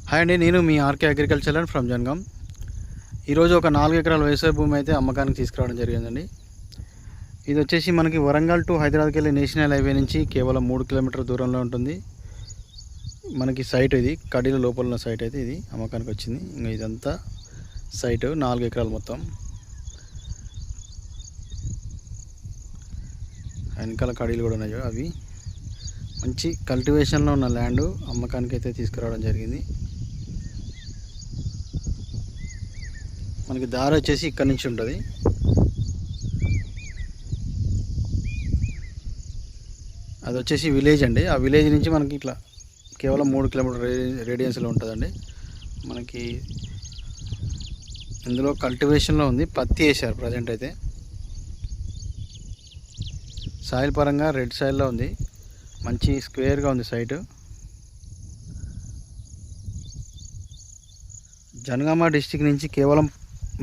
Hi అండి, నేను మీ RK agriculture and from Jangaon. ఈరోజు ఒక 4 ఎకరాల వ్యవసాయ భూమి అయితే అమ్మకానికి తీసుకురావడం జరిగిందండి. ఇది వచ్చేసి మనకి వరంగల్ టు హైదరాబాద్కి వెళ్ళే నేషనల్ హైవే నుంచి కేవలం 3 కిలోమీటర్ల దూరంలో ఉంటుంది. మనకి సైట్ ఇది కడీల లోపల ఉన్న సైట్ అయితే ఇది అమ్మకానికి వచ్చింది. ఇంకా ఇదంతా సైట్ 4 ఎకరాలు మొత్తం. వెనకాల కడీలు కూడా ఉన్నాయి, అవి మంచి కల్టివేషన్లో ఉన్న ల్యాండ్ అమ్మకానికి అయితే తీసుకురావడం జరిగింది. మనకి దారి వచ్చేసి ఇక్కడ నుంచి ఉంటుంది. అది వచ్చేసి విలేజ్ అండి. ఆ విలేజ్ నుంచి మనకి ఇట్లా కేవలం 3 కిలోమీటర్ రేడియన్స్లో ఉంటుందండి. మనకి ఇందులో కల్టివేషన్లో ఉంది, పత్తి వేశారు ప్రజెంట్ అయితే. సాయిల్ పరంగా రెడ్ సాయిల్లో ఉంది, మంచి స్క్వేర్గా ఉంది సైటు. జనగామ డిస్టిక్ నుంచి కేవలం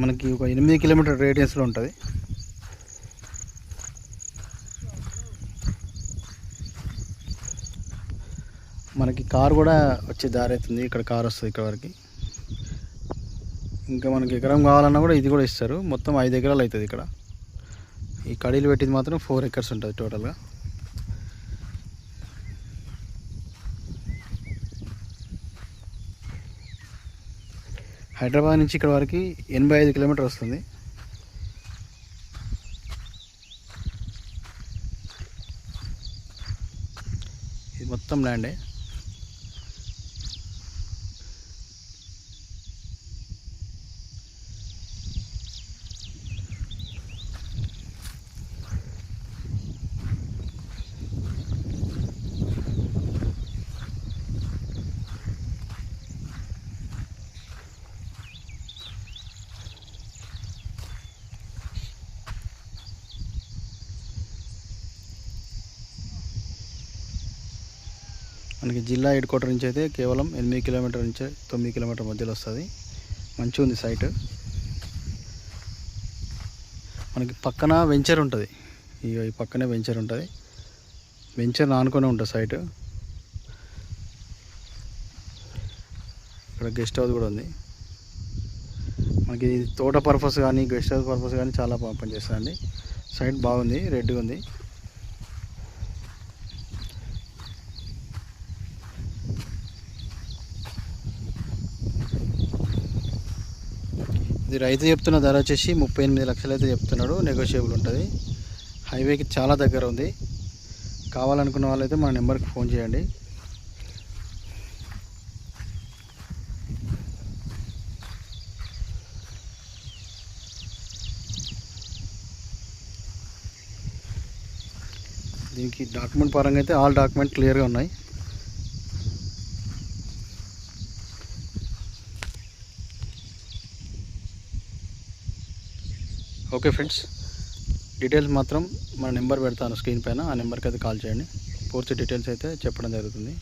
మనకి ఒక 8 కిలోమీటర్ రేడియన్స్లో ఉంటుంది. మనకి కార్ కూడా వచ్చే దారి అవుతుంది, ఇక్కడ కార్ వస్తుంది ఇక్కడ వరకు. ఇంకా మనకి ఎకరం కావాలన్నా కూడా ఇది కూడా ఇస్తారు. మొత్తం 5 ఎకరాలు అవుతుంది ఇక్కడ. ఈ కడీలు పెట్టింది మాత్రం 4 ఎకర్స్ ఉంటుంది టోటల్గా. హైదరాబాద్ నుంచి ఇక్కడ వరకు 85 కిలోమీటర్ వస్తుంది. ఇది మొత్తం ల్యాండే. మనకి జిల్లా హెడ్ క్వార్టర్ నుంచి అయితే కేవలం 8 కిలోమీటర్ నుంచి 9 కిలోమీటర్ మధ్యలో వస్తుంది. మంచిగా ఉంది సైట్. మనకి పక్కన వెంచర్ ఉంటుంది, ఈ పక్కనే వెంచర్ ఉంటుంది. వెంచర్ ఆనుకొని ఉంటుంది సైట్. ఇక్కడ గెస్ట్ హౌస్ కూడా ఉంది. మనకి తోట పర్పస్ కానీ గెస్ట్ హౌస్ పర్పస్ కానీ చాలా బాగా పనిచేస్తుందండి. సైట్ బాగుంది, రెడ్గా ఉంది. ఇది రైతు చెప్తున్న ధర వచ్చేసి 38 లక్షలు అయితే చెప్తున్నాడు, నెగోషియబుల్ ఉంటుంది. హైవేకి చాలా దగ్గర ఉంది. కావాలనుకున్న వాళ్ళైతే మన నెంబర్కి ఫోన్ చేయండి. దీనికి డాక్యుమెంట్ పరంగా అయితే ఆల్ డాక్యుమెంట్ క్లియర్గా ఉన్నాయి. ఓకే ఫ్రెండ్స్, డీటెయిల్స్ మాత్రం మన నెంబర్ పెడతాను స్క్రీన్ పైన, ఆ నెంబర్కి అయితే కాల్ చేయండి. పూర్తి డీటెయిల్స్ అయితే చెప్పడం జరుగుతుంది.